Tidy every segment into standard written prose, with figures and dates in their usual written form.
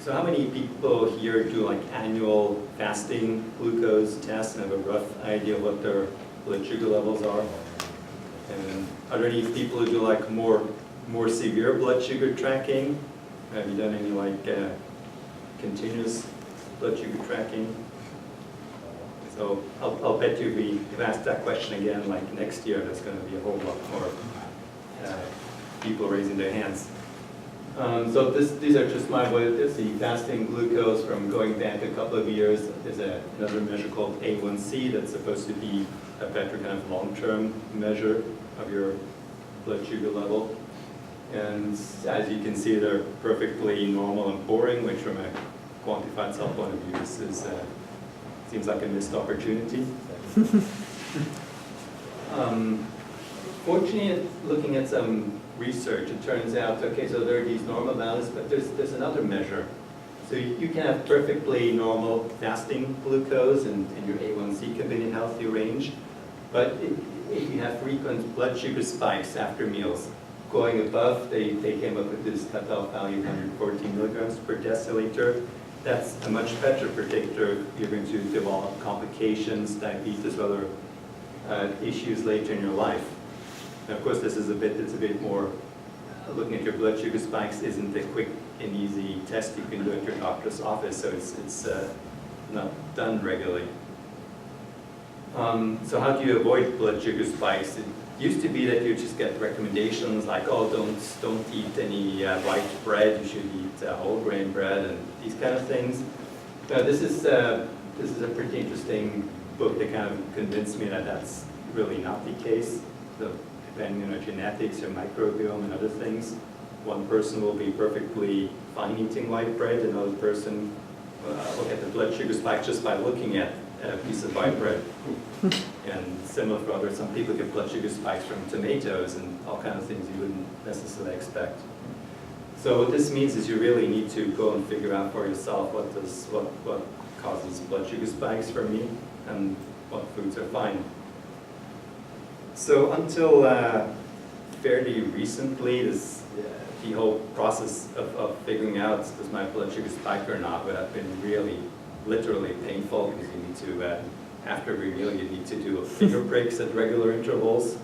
So how many people here do like annual fasting glucose tests and have a rough idea of what their blood sugar levels are? And are there any people who do like more severe blood sugar tracking? Have you done any like continuous blood sugar tracking? So I'll bet you if we ask that question again like next year, there's going to be a whole lot more people raising their hands. So these are just my way. This the fasting glucose from going back a couple of years. There's another measure called A1C that's supposed to be a better kind of long-term measure of your blood sugar level. And as you can see, they're perfectly normal and boring, which from a quantified cell point of view, this is, seems like a missed opportunity. Fortunately, looking at some research, it turns out, okay, so there are these normal values, but there's another measure. So you can have perfectly normal fasting glucose and your A1C can be in a healthy range, but if you have frequent blood sugar spikes after meals, going above, they came up with this cutoff value of 114 milligrams per deciliter. That's a much better predictor if you're going to develop complications, diabetes, or other issues later in your life. Now, of course, this is it's a bit more, looking at your blood sugar spikes isn't a quick and easy test you can do at your doctor's office, so it's not done regularly. So how do you avoid blood sugar spikes? It used to be that you just get recommendations like, oh, don't eat any white bread, you should eat whole grain bread and these kind of things. Now, this is a pretty interesting book that kind of convinced me that that's really not the case. So, depending on your genetics, your microbiome, and other things, one person will be perfectly fine eating white bread, another person will get the blood sugar spike just by looking at a piece of white bread. And similar for others, some people get blood sugar spikes from tomatoes and all kinds of things you wouldn't necessarily expect. So what this means is you really need to go and figure out for yourself what causes blood sugar spikes for me and what foods are fine. So until fairly recently, the whole process of figuring out does my blood sugar spike or not would have been really, literally painful, because you need to, after every meal, you need to do finger pricks at regular intervals.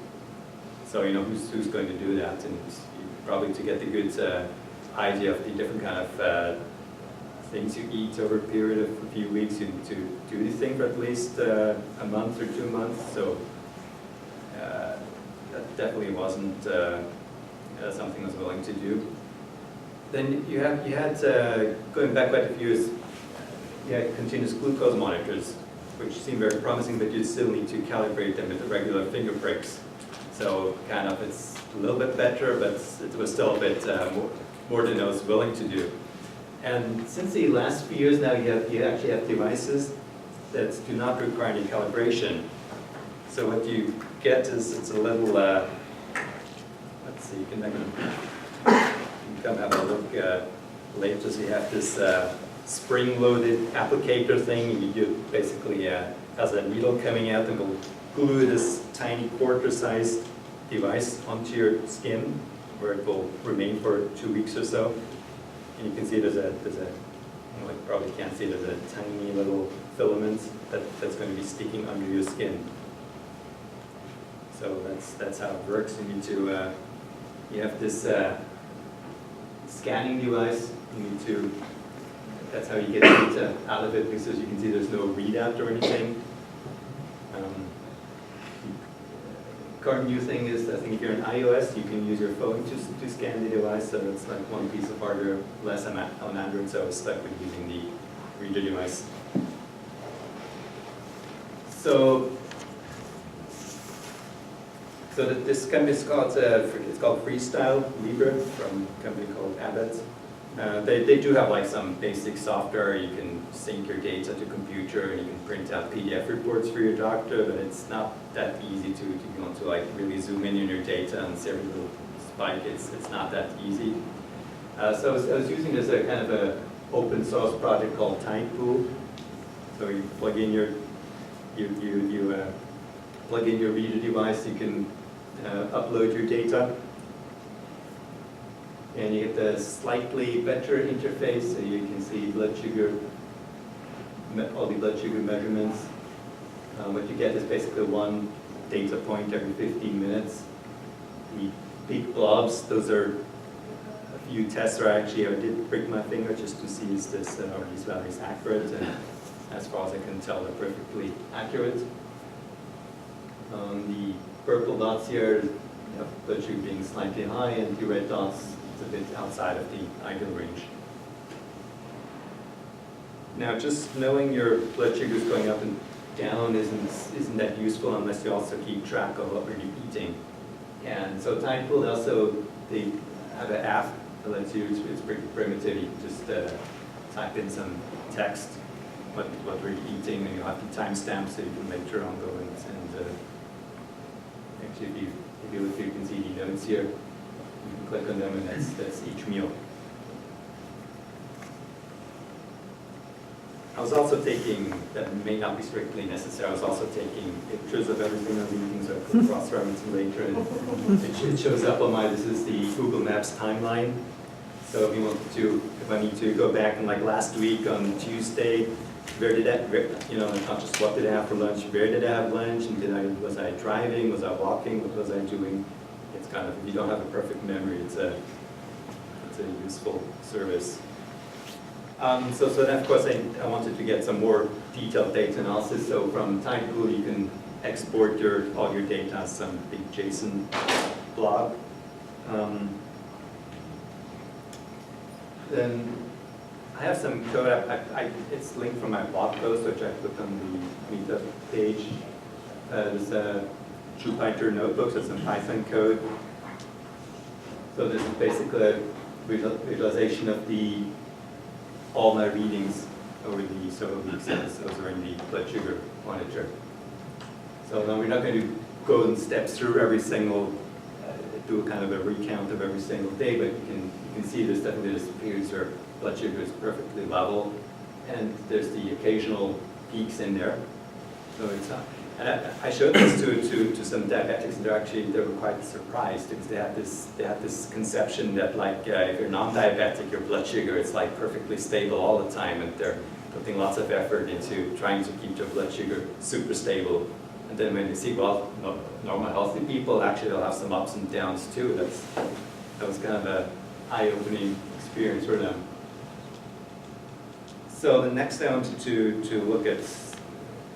So you know who's going to do that, and probably to get a good idea of the different kind of things you eat over a period of a few weeks, you need to do these things for at least a month or 2 months. So that definitely wasn't something I was willing to do. Then you had going back quite a few years, you had continuous glucose monitors, which seem very promising, but you still need to calibrate them with the regular finger pricks. So kind of it's a little bit better, but it was still a bit more than I was willing to do. And since the last few years now, you actually have devices that do not require any calibration. So what you get is it's a little, let's see, you can come have a look later. So you have this spring-loaded applicator thing. You do basically has a needle coming out and will glue this tiny quarter-sized device onto your skin, where it will remain for 2 weeks or so. And you can see there's a you probably can't see, there's a tiny little filament that's going to be sticking under your skin. So that's how it works. You need to you have this scanning device. You need to. That's how you get data out of it, because as you can see, there's no readout or anything. Current new thing is, I think if you're on iOS, you can use your phone to scan the device. So it's like one piece of hardware less on Android. So I was stuck with using the reader device. So this company is called it's called Freestyle Libre, from a company called Abbott. They do have like some basic software. You can sync your data to computer, and you can print out PDF reports for your doctor. But it's not that easy to you want to like really zoom in on your data and see every little spike. It's not that easy. So I was using this kind of a open source project called Timepool. So you plug in your plug in your reader device. You can upload your data. And you get the slightly better interface, so you can see blood sugar, all the blood sugar measurements. What you get is basically one data point every 15 minutes. The big blobs, those are a few tests where I did prick my finger just to see is this, are these values accurate, and as far as I can tell, they're perfectly accurate. The purple dots here, blood sugar being slightly high, and the red dots, it's a bit outside of the ideal range. Now, just knowing your blood sugars going up and down isn't that useful unless you also keep track of what you're eating. And so Tidepool they have an app that lets you, it's pretty primitive, you can just type in some text, what we're eating, and you'll have the timestamp so you can make your own goings. And actually, if you look here, you can see the notes here. You can click on them, and that's each meal. I was also taking, that may not be strictly necessary, I was also taking pictures of everything I was eating, so I could cross-reference them later, and it shows up on this is the Google Maps timeline. So if I need to go back and like last week on Tuesday, not just what did I have for lunch, where did I have lunch, and was I driving, was I walking, what was I doing? It's kind of, if you don't have a perfect memory, it's a useful service. So then of course I wanted to get some more detailed data analysis. So from Tidepool you can export all your data as some big JSON blob. Then I have some code. It's linked from my blog post, which I put on the meetup page. There's a Jupyter notebook, so some Python code. So this is basically a visualization of all my readings over the several weeks, and those are in the blood sugar monitor. So now we're not going to go in steps through every single, do a kind of a recount of every single day, but you can see there's definitely this periods where blood sugar is perfectly level, and there's the occasional peaks in there. So it's and I showed this to some diabetics, and they were quite surprised because they had this conception that like if you're non-diabetic, your blood sugar is like perfectly stable all the time, and they're putting lots of effort into trying to keep their blood sugar super stable. And then when they see, well, normal healthy people, actually they'll have some ups and downs too. That was kind of an eye-opening experience for them. So the next I wanted to look at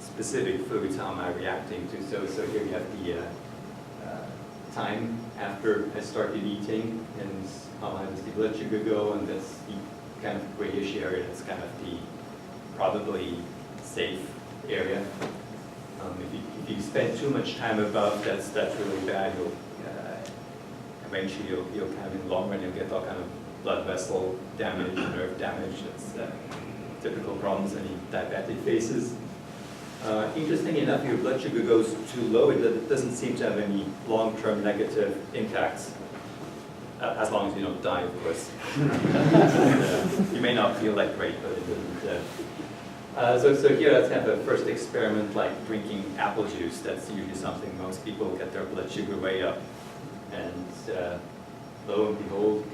specific foods, how am I reacting to? So here we have the time after I started eating, and how high does the blood sugar go, and that's the kind of grayish area, that's kind of the probably safe area. If you spend too much time above, that's really bad. Eventually you'll kind of, in the long run, you'll get all kind of blood vessel damage, nerve damage. That's typical problems any diabetic faces. Interestingly enough, your blood sugar goes too low, it doesn't seem to have any long-term negative impacts, as long as you don't die, of course. You may not feel like great, but it doesn't. So here, let's have a first experiment, like drinking apple juice. That's usually something most people get their blood sugar way up. And lo and behold,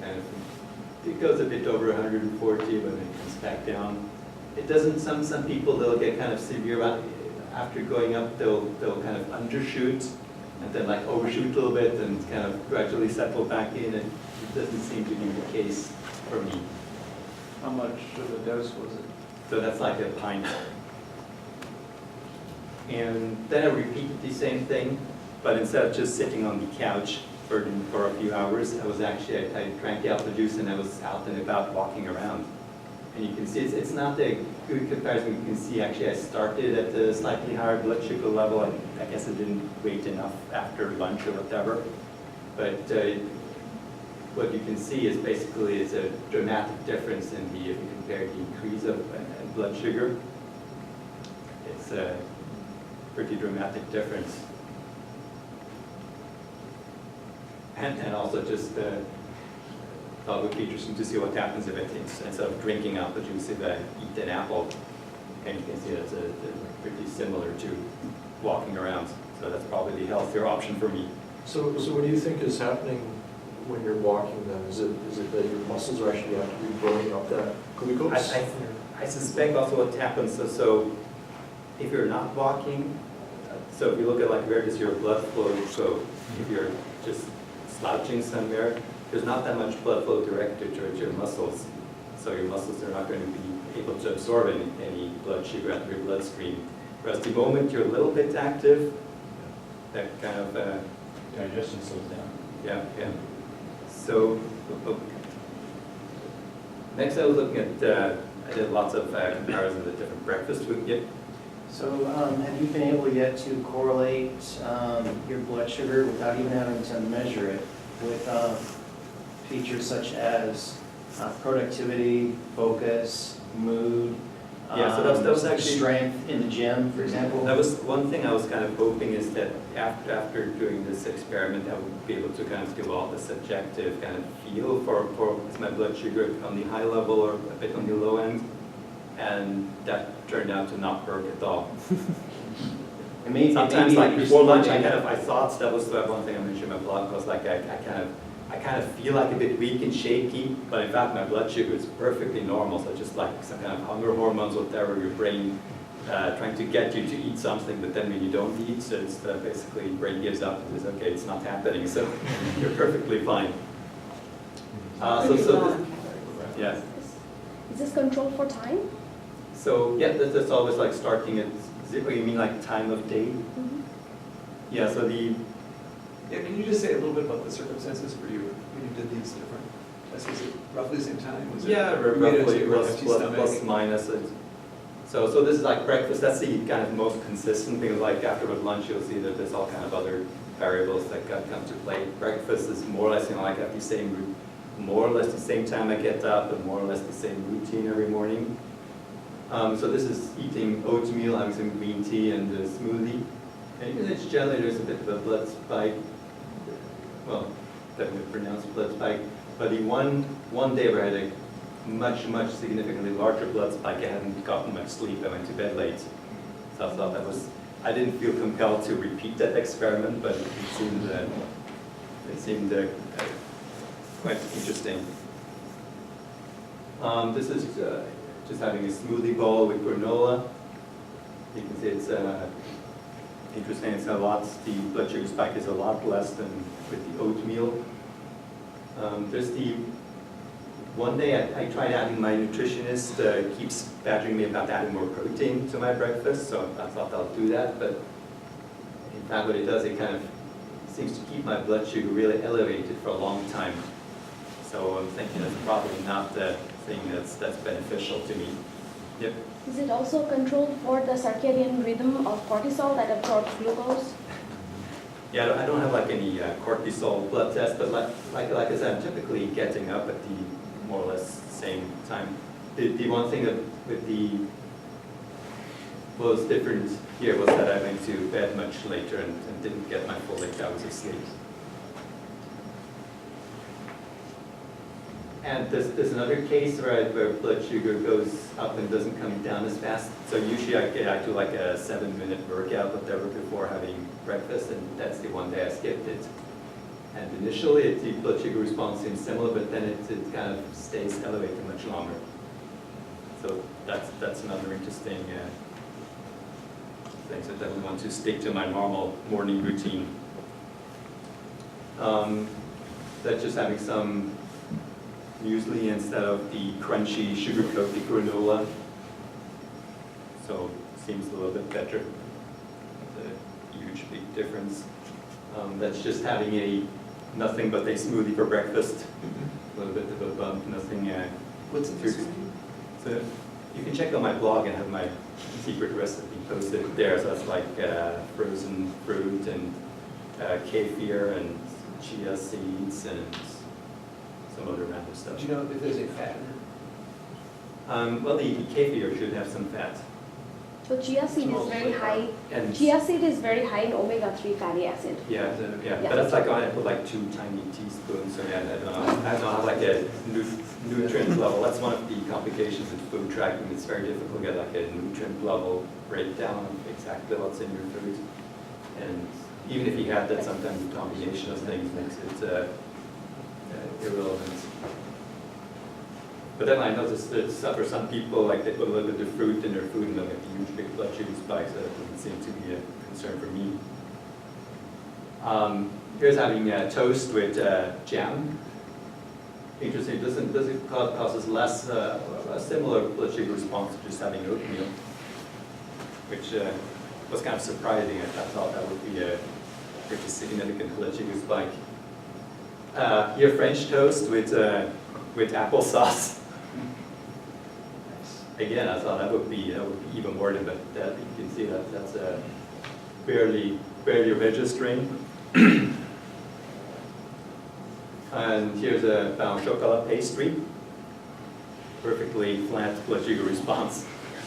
it goes a bit over 140, but then it comes back down. It doesn't, some people, they'll get kind of severe, after going up, they'll kind of undershoot, and then like overshoot a little bit, and kind of gradually settle back in, and it doesn't seem to be the case for me. How much of a dose was it? So that's like a pint. And then I repeated the same thing, but instead of just sitting on the couch for a few hours, I drank the apple juice, and I was out and about walking around. And you can see it's not a good comparison. You can see actually I started at a slightly higher blood sugar level. I guess I didn't wait enough after lunch or whatever. But what you can see is basically it's a dramatic difference in if you compare the increase of blood sugar. It's a pretty dramatic difference. And also just thought it would be interesting to see what happens if instead of drinking apple juice, if I eat an apple. And you can see that's pretty similar to walking around. So that's probably the healthier option for me. So what do you think is happening when you're walking then? Is it that your muscles are actually actively burning up that glucose? I suspect also what happens, so if you're not walking, so if you look at like where does your blood flow, so if you're just slouching somewhere, there's not that much blood flow directed towards your muscles. So your muscles are not going to be able to absorb any blood sugar out of your bloodstream. Whereas the moment you're a little bit active, that kind of, Digestion slows down. yeah. So, next I was looking at, I did lots of comparisons of different breakfast food. Yep. So have you been able yet to correlate your blood sugar without even having to measure it with features such as productivity, focus, mood, Yeah, so that was actually strength in the gym, for example? That was one thing I was kind of hoping is that after doing this experiment, I would be able to kind of develop a subjective kind of feel for is my blood sugar on the high level or a bit on the low end, and that turned out to not work at all. Sometimes, like before lunch, I thought that was one thing I mentioned in my blog was like I kind of feel like a bit weak and shaky, but in fact my blood sugar is perfectly normal. So just like some kind of hunger hormones, whatever, your brain trying to get you to eat something, but then when you don't eat, so it's basically your brain gives up and says, okay, it's not happening, so you're perfectly fine. Yeah. Is this controlled for time? So yeah, that's always like starting at zero. You mean like time of day? Mm-hmm. Yeah. So Yeah, can you just say a little bit about the circumstances for you when you did these different tests? Was it roughly the same time? Was it roughly empty stomach? plus minus. So this is like breakfast. That's the kind of most consistent thing. Like after lunch, you'll see that there's all kind of other variables that come to play. Breakfast is more or less, like at the same, more or less the same time I get up, and more or less the same routine every morning. So this is eating oatmeal, having some green tea and a smoothie. And even it's generally there's a bit of a blood spike. Well, definitely pronounced blood spike. But the one day where I had a much significantly larger blood spike, I hadn't gotten much sleep. I went to bed late. So I thought I didn't feel compelled to repeat that experiment, but it seemed quite interesting. This is just having a smoothie bowl with granola. You can see it's interesting. It's a lot. The blood sugar spike is a lot less than with the oatmeal. There's the one day I tried adding. My nutritionist keeps badgering me about adding more protein to my breakfast, so I thought I'll do that. But in fact, what it does, it kind of seems to keep my blood sugar really elevated for a long time. So I'm thinking that's probably not the thing that's beneficial to me. Yep. Is it also controlled for the circadian rhythm of cortisol that absorbs glucose? Yeah, I don't have like any cortisol blood test, but like I said, I'm typically getting up at the more or less same time. The one thing that was different here was that I went to bed much later and didn't get my full 8 hours of sleep. And there's another case where blood sugar goes up and doesn't come down as fast. So usually I do like a 7-minute workout, whatever, before having breakfast, and that's the one day I skipped it. And initially the blood sugar response seems similar, but then it kind of stays elevated much longer. So that's another interesting thing. So I definitely want to stick to my normal morning routine. That's just having some muesli instead of the crunchy sugar-coated granola. So it seems a little bit better. It's a huge, big difference. That's just having nothing but a smoothie for breakfast. A little bit of a bump, nothing. What's in the smoothie? So you can check on my blog and have my secret recipe posted there. So that's like frozen fruit and kefir and chia seeds and some other random stuff. Do you know if there's a fat in it? Well, the kefir should have some fat. So chia seed is very high. And Chia seed is very high in omega-3 fatty acid. yeah, Yeah. but that's like I put like 2 tiny teaspoons. So yeah, I don't know like a nutrient level. That's one of the complications with food tracking. It's very difficult to get like a nutrient level breakdown of exactly what's in your food. And even if you have that, sometimes the combination of things makes it irrelevant. But then I noticed that for some people, like they put a little bit of fruit in their food and they'll get the huge big blood sugar spikes. That doesn't seem to be a concern for me. Here's having toast with jam. Interesting. Does it causes less a similar blood sugar response to just having oatmeal, which was kind of surprising. I thought that would be a pretty significant blood sugar spike. Here, French toast with applesauce. Again, I thought that would be even more than that. You can see that's barely registering. And here's a pain au chocolat pastry. Perfectly flat blood sugar response.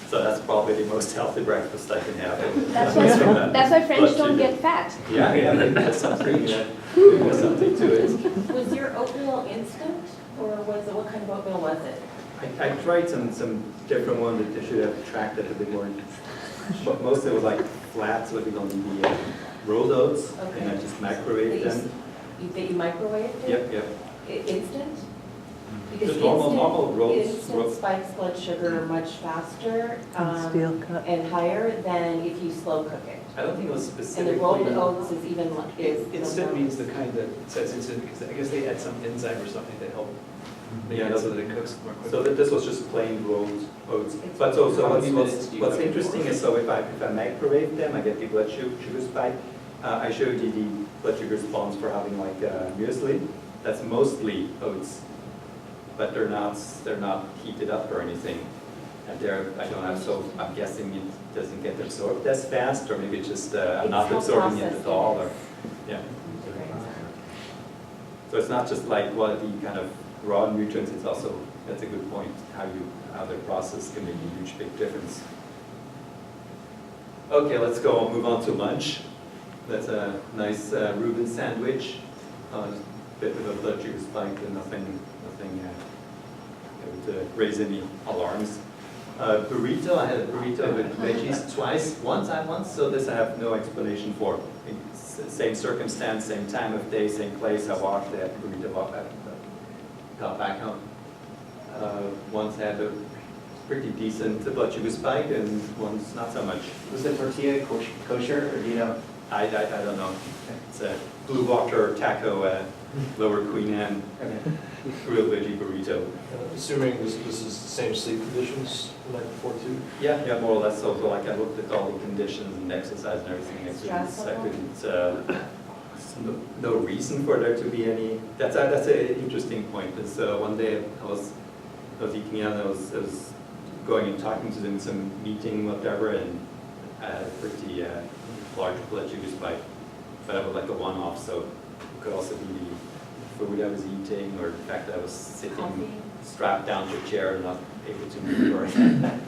So that's probably the most healthy breakfast I can have. That's why French don't get fat. Yeah, maybe there's something to it. Was your oatmeal instant, or was it, what kind of oatmeal was it? I tried some different ones that should have tracked it a bit more. But mostly it was like flat, so it was on the rolled oats, Okay. and I just microwaved them. That you microwaved it? Yep. Instant? Because Just normal rolls. instant spikes blood sugar much faster Steel cut. and higher than if you slow cook it. I don't think it was And specifically. the rolled oats is even like, is. Instant means the kind that says instant, because I guess they add some enzyme or something to help make Yeah, it so that it cooks more quickly. So that this was just plain rolled oats. It's- But also How many minutes do you what's cook it interesting for? is, so if I microwave them, I get the blood sugar spike. I showed you the blood sugar response for having like muesli. That's mostly oats, but they're not heated up or anything. And I don't have, so I'm guessing it doesn't get absorbed as fast, or maybe it's just I'm It's not how absorbing it processed at all, it or, is. yeah. So it's not just like what the kind of raw nutrients, it's also, that's a good point, how they're processed can make a huge big difference. Okay, let's move on to lunch. That's a nice Reuben sandwich. Bit of a blood sugar spike, but nothing that would raise any alarms. Burrito, I had a burrito with veggies twice. Once, so this I have no explanation for. It's same circumstance, same time of day, same place. I walked that burrito, got back home. Once had a pretty decent blood sugar spike, and once not so much. Was the tortilla kosher, or do you know? I don't know. It's a Blue Water taco, Lower Queen Anne, Okay. grilled veggie burrito. Assuming this is the same sleep conditions the night before too? Yeah, more or less. So like I looked at all the conditions and exercise and everything. I couldn't, no reason for there to be any. That's an interesting point. Because one day I was eating out, and I was going and talking to them in some meeting, whatever, and I had a pretty large blood sugar spike, but it was like a one-off. So it could also be the food I was eating, or the fact that I was sitting Coffee. strapped down to a chair and not able to move or anything.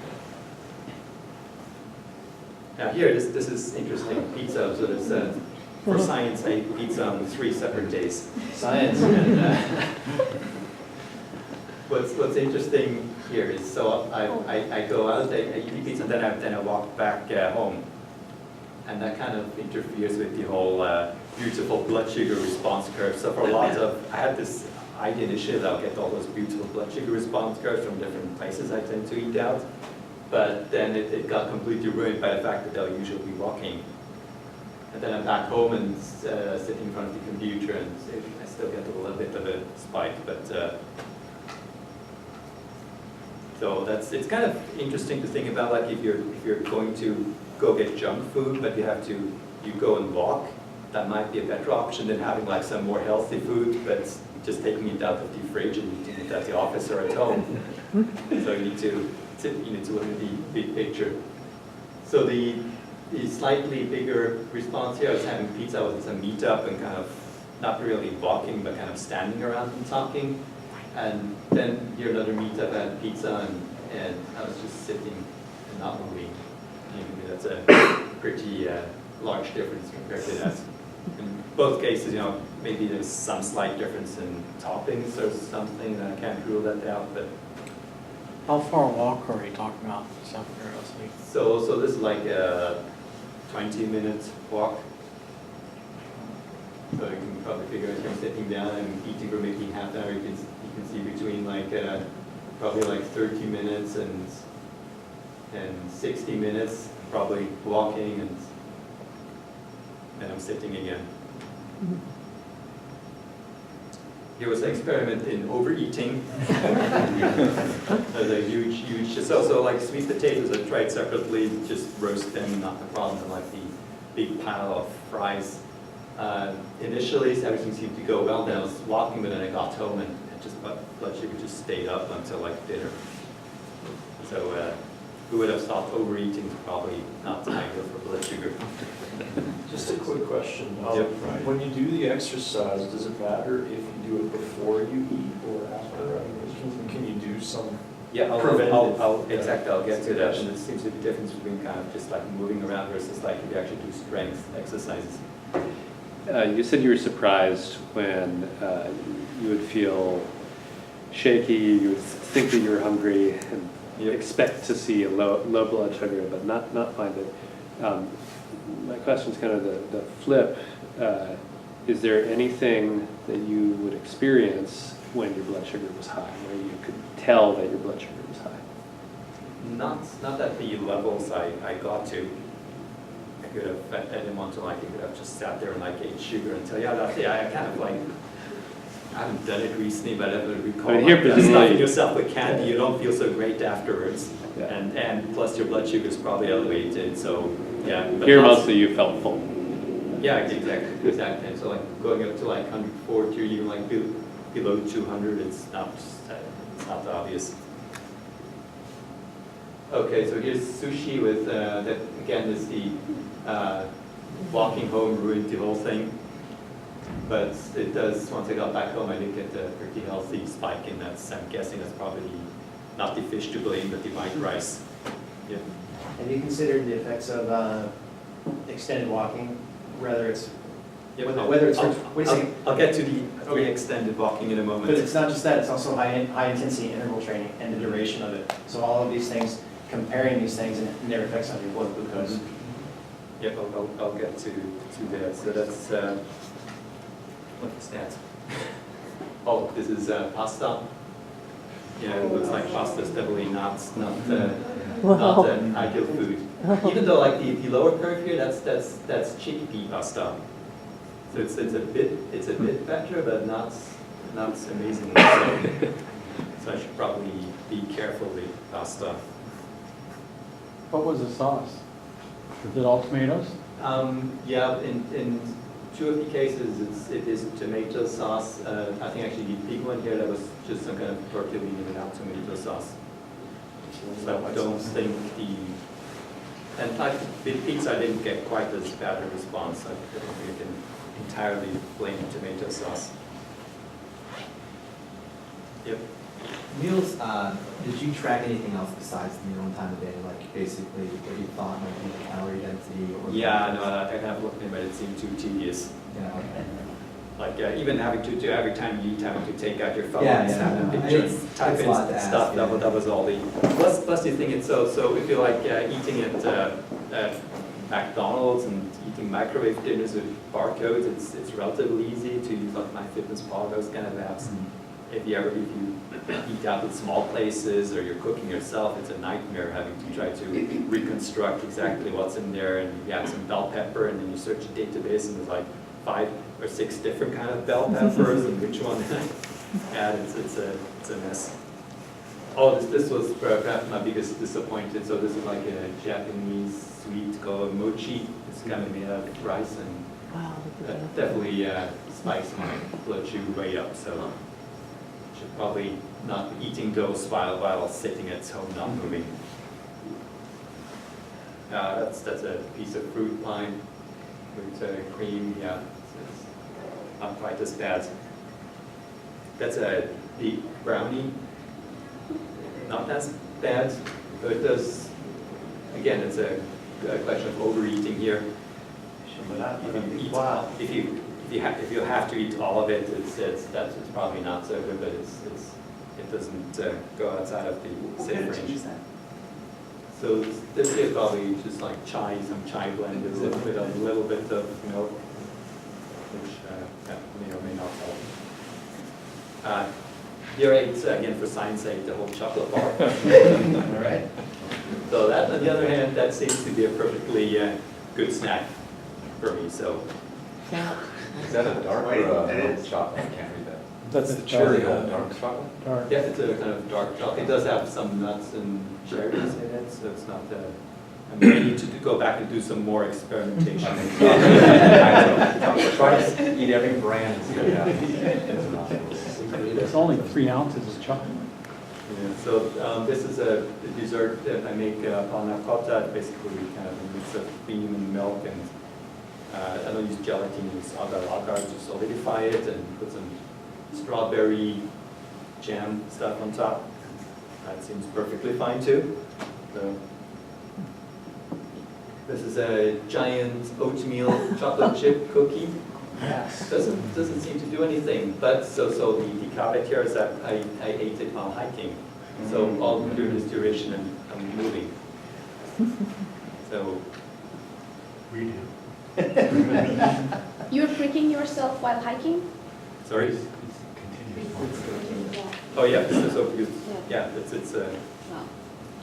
Now here, this is interesting, pizza. So there's, for science, I eat pizza on 3 separate days. Science. What's interesting here is, so I go out, I eat pizza, and then I walk back home. And that kind of interferes with the whole beautiful blood sugar response curve. So for a lot of, I had this idea initially that I'll get all those beautiful blood sugar response curves from different places I tend to eat out. But then it got completely ruined by the fact that I'll usually be walking. And then I'm back home and sitting in front of the computer, and I still get a little bit of a spike. But so it's kind of interesting to think about, like if you're going to go get junk food, but you go and walk, that might be a better option than having like some more healthy food, but just taking it out of the fridge and eating it at the office or at home. So you need to look at the big picture. So the slightly bigger response here, I was having pizza, I was at a meetup and kind of not really walking, but kind of standing around and talking. And then here another meetup, I had pizza and I was just sitting and not moving. Maybe that's a pretty large difference compared to that. In both cases, maybe there's some slight difference in toppings or something, that I can't rule that out, but. How far a walk are you talking about, just out of curiosity? So this is like a 20-minute walk. So you can probably figure if you're sitting down and eating for maybe half an hour, you can see between like probably like 30 minutes and 60 minutes, probably walking and then I'm sitting again. Here was an experiment in overeating. There's a huge, it's also like sweet potatoes I tried separately, just roast them, not the problem, and like the big pile of fries. Initially, everything seemed to go well, then I was walking, but then I got home and blood sugar just stayed up until like dinner. So who would have thought overeating is probably not ideal for blood sugar. Just a quick question. Yep. When you do the exercise, does it matter if you do it before you eat or after? I mean, can you do some? Yeah, I'll get to that. Yeah. And there seems to be a difference between kind of just like moving around versus like if you actually do strength exercises. You said you were surprised when you would feel shaky, you would think that you were hungry and Yep. expect to see a low blood sugar, but not find it. My question is kind of the flip. Is there anything that you would experience when your blood sugar was high, where you could tell that your blood sugar was high? Not at the levels I got to. I could have, I didn't want to like, I could have just sat there and like ate sugar until, I kind of like, I haven't done it recently, but I don't recall. I mean, here like, presumably- stuffing yourself with candy, you don't feel so great afterwards. Yeah. And plus your blood sugar is probably elevated, so yeah. but Here not- mostly you felt full. Yeah, exactly. And so like going up to like 140 or even like below 200, it's not obvious. Okay, so here's sushi with, that again is the walking home ruined the whole thing. But it does, once I got back home, I did get a pretty healthy spike in that. I'm guessing that's probably not the fish to blame, but the white rice. Yeah. Have you considered the effects of extended walking, whether it's, Yep, whether it's, wait a second, I'll get to the extended walking in a moment. but it's not just that, it's also high intensity interval training and the duration of it. So all of these things, comparing these things and their effects on your blood glucose. Yep, I'll get to that. So that's, what is that? Oh, this is pasta. Yeah, it looks like pasta is definitely not an ideal food. Even though like the lower curve here, that's chickpea pasta. So it's a bit better, but not amazing. So I should probably be careful with pasta. What was the sauce? Was it all tomatoes? Yeah, in two of the cases, it is tomato sauce. I think actually the big one here, that was just some kind of tortellini without tomato sauce. So I don't think and like with pizza, I didn't get quite as bad a response. I don't think I can entirely blame tomato sauce. Yep. Meals, did you track anything else besides the meal and time of day? Like basically what you thought might be the calorie density or? Yeah, no, I have looked at it, but it seemed too tedious. Yeah, okay. Like even having to every time you eat, having to take out your phone Yeah, and yeah, snap a no, picture, it's type a in lot to ask, stuff. yeah. That was all the. Plus the thing, it's so if you like eating at McDonald's and eating microwave dinners with barcodes, it's relatively easy to use like MyFitnessPal, those kind of apps. If you eat out at small places or you're cooking yourself, it's a nightmare having to try to reconstruct exactly what's in there, and you add some bell pepper and then you search a database and there's like 5 or 6 different kind of bell peppers and which one add, it's a mess. Oh, this was perhaps my biggest disappointment. So this is like a Japanese sweet called mochi. It's kind of made out of rice, and that definitely spikes my blood sugar way up. So should probably not be eating those while sitting at home, not moving. That's a piece of fruit pine with cream. Yeah, it's not quite as bad. That's a big brownie. Not as bad, but it does. Again, it's a question of overeating here. If you have to eat all of it, it's probably not so good, but it doesn't go outside of the safe range. So this is probably just like some chai blend with a little bit of milk. which may or may not help. Here I ate, again for science, I ate the whole chocolate bar. All right. So that, on the other hand, that seems to be a perfectly good snack for me, so. Is that a dark or a chocolate? I can't read that. That's the Cherry, cherry. dark chocolate? Dark. Yeah, it's a kind of dark chocolate. It does have some nuts and cherries in it, so it's not the, I mean, I need to go back and do some more experimentation. Try to eat every brand and see what happens. It's only 3 ounces of chocolate. Yeah, so this is a dessert that I make panna cotta, basically kind of a mix of cream and milk, and I don't use gelatin, use agar-agar to solidify it, and put some strawberry jam stuff on top. That seems perfectly fine too. So this is a giant oatmeal chocolate chip cookie. Yes. Doesn't seem to do anything, but so the caveat here is that I ate it while hiking. So all through this duration I'm moving. So We do. You're pricking yourself while hiking? sorry. Yeah. Oh yeah, this is so good. Yeah. Yeah, it's Wow.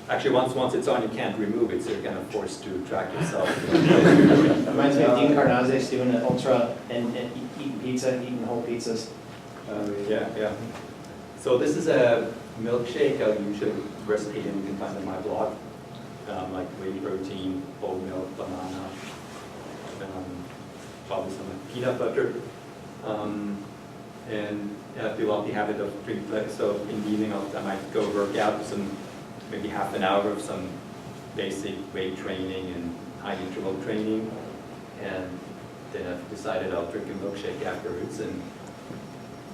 actually once it's on, you can't remove it, so you're kind of forced to track yourself. Reminds me of Dean Carnazes doing an ultra and eating pizza, eating whole pizzas. Yeah. So this is a milkshake. I'll usually recipe and you can find on my blog, like whey protein, whole milk, banana, probably some peanut butter, and I developed the habit of drinking. So in the evening, I might go work out with some, maybe half an hour of some basic weight training and high interval training, and then I've decided I'll drink a milkshake afterwards, and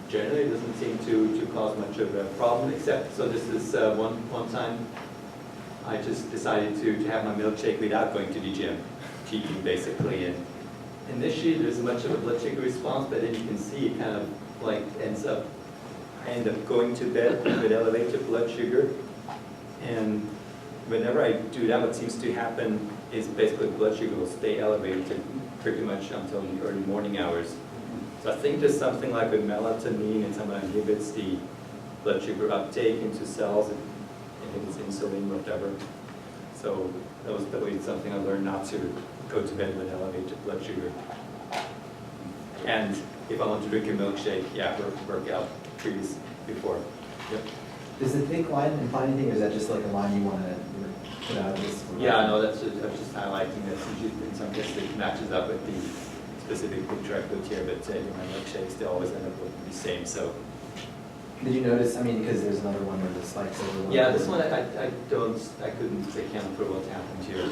generally it doesn't seem to cause much of a problem, except, so this is one time I just decided to have my milkshake without going to the gym, cheating basically, and initially there's much of a blood sugar response, but then you can see it kind of like I end up going to bed with elevated blood sugar, and whenever I do that, what seems to happen is basically blood sugar will stay elevated pretty much until the early morning hours. So I think there's something like with melatonin, and someone inhibits the blood sugar uptake into cells, it inhibits insulin, whatever. So that was probably something I learned, not to go to bed with elevated blood sugar. And if I want to drink a milkshake, yeah, work out previous before. Yep. Does the thick line imply anything, or is that just like a line you want to put out? Yeah, no, that's just, I was just highlighting that in some cases it matches up with the specific picture I put here, but my milkshakes, they always end up looking the same, so. Did you notice, I mean, because there's another one where the spikes over one. Yeah, this one I couldn't account for what happened here.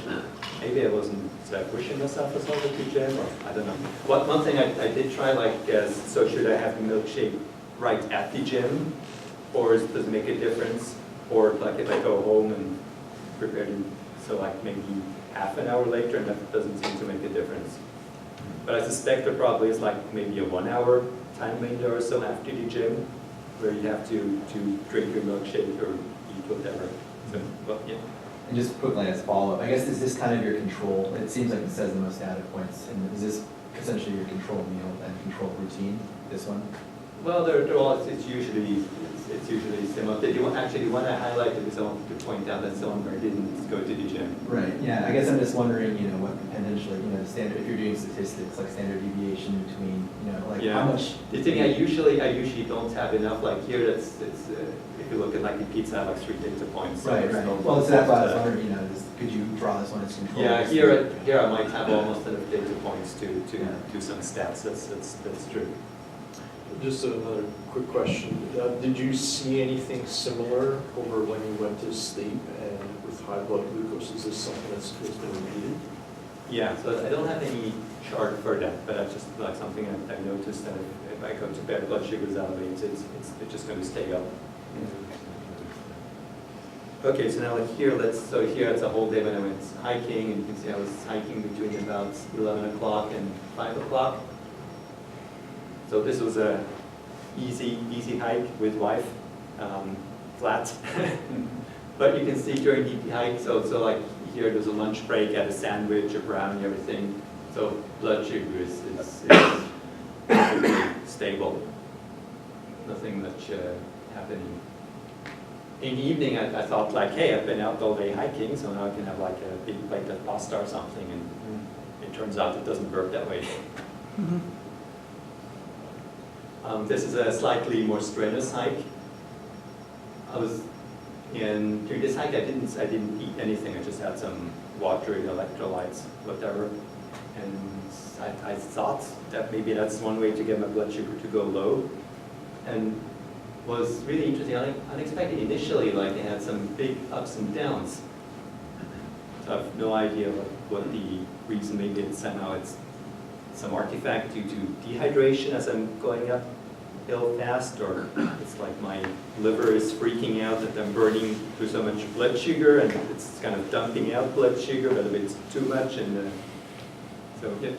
Maybe I wasn't pushing myself as hard as the gym, or I don't know. One thing I did try, like, so should I have the milkshake right at the gym, or does it make a difference? Or like if I go home and prepare it, so like maybe half an hour later, and that doesn't seem to make a difference. But I suspect there probably is like maybe a 1 hour time window or so after the gym, where you have to drink your milkshake or eat whatever. So, well, yeah. And just quickly as follow-up, I guess, is this kind of your control? It seems like it says the most data points, and is this essentially your control meal and control routine, this one? Well, they're all, it's usually similar. Did you want to highlight it, because I wanted to point out that someone didn't go to the gym. Right, yeah, I guess I'm just wondering, you know, what potentially, you know, standard, if you're doing statistics, like standard deviation between, you know, like how much. The thing I usually don't have enough, like here, it's if you look at like the pizza, I have like 3 data points. So Right, there's right. no- Well, so that's why I was wondering, you know, could you draw this one as control? Yeah, here I might have almost enough data points to Yeah. do some stats. That's true. Just another quick question. Did you see anything similar over when you went to sleep and with high blood glucose? Is this something that's been repeated? Yeah, so I don't have any chart for that, but that's just like something I noticed that if I go to bed, blood sugar is elevated, it's just going to stay up. Okay, so now like here, here it's a whole day when I went hiking, and you can see I was hiking between about 11 o'clock and 5 o'clock. So this was a easy hike with wife, flat. But you can see during the hike, so like here there's a lunch break, I had a sandwich, a brownie, everything. So blood sugar is perfectly stable. Nothing much happening. In the evening, I thought like, hey, I've been out all day hiking, so now I can have like a big plate of pasta or something, and it turns out it doesn't work that way. This is a slightly more strenuous hike. During this hike, I didn't eat anything. I just had some water, electrolytes, whatever. And I thought that maybe that's one way to get my blood sugar to go low. And was really interesting, unexpected initially, like it had some big ups and downs. So I have no idea what the reason, maybe it's somehow it's some artifact due to dehydration as I'm going uphill fast, or it's like my liver is freaking out that I'm burning through so much blood sugar and it's kind of dumping out blood sugar, but if it's too much, and so yeah.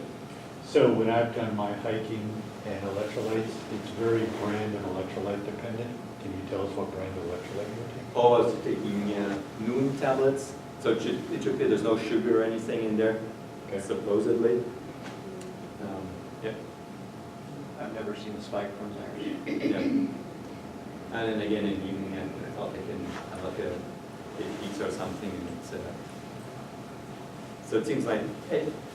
So when I've done my hiking and electrolytes, it's very brand and electrolyte dependent. Can you tell us what brand of electrolyte you're taking? Oh, I was taking noon tablets, so it should be, there's no sugar or anything in there, Okay. supposedly. Yeah. I've never seen a spike from there. Yeah. And then again in the evening, I thought I can have like a big pizza or something, and it's, so it seems like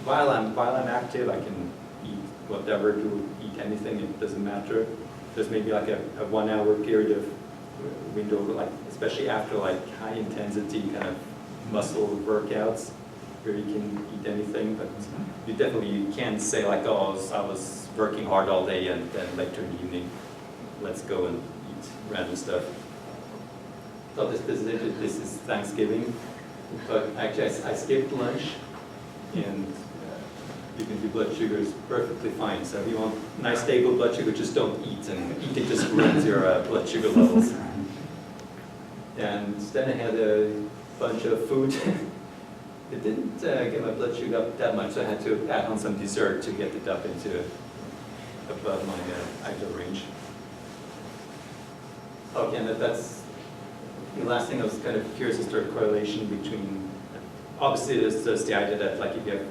while I'm active, I can eat whatever, eat anything, it doesn't matter. There's maybe like a 1 hour period of window, like especially after like high intensity kind of muscle workouts, where you can eat anything, but you can't say like, oh, I was working hard all day and then later in the evening, let's go and eat random stuff. So this is Thanksgiving, but actually I skipped lunch, and you can do blood sugar is perfectly fine. So if you want nice stable blood sugar, just don't eat, and eating just ruins your blood sugar levels. And then I had a bunch of food. It didn't get my blood sugar up that much, so I had to add on some dessert to get it up into above my ideal range. Okay, and that's the last thing I was kind of curious as to a correlation between, obviously there's the idea that like if you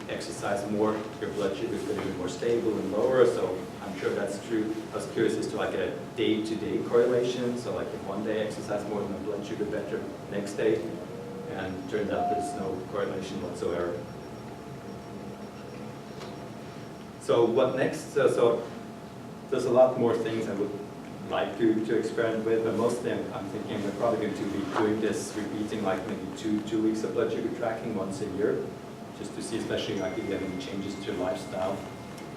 exercise more, your blood sugar is going to be more stable and lower, so I'm sure that's true. I was curious as to like a day-to-day correlation, so like if one day I exercise more, then my blood sugar better next day, and it turns out there's no correlation whatsoever. So what next? So there's a lot more things I would like to experiment with, but mostly I'm thinking we're probably going to be doing this, repeating like maybe two weeks of blood sugar tracking once a year, just to see, especially like if you have any changes to your lifestyle.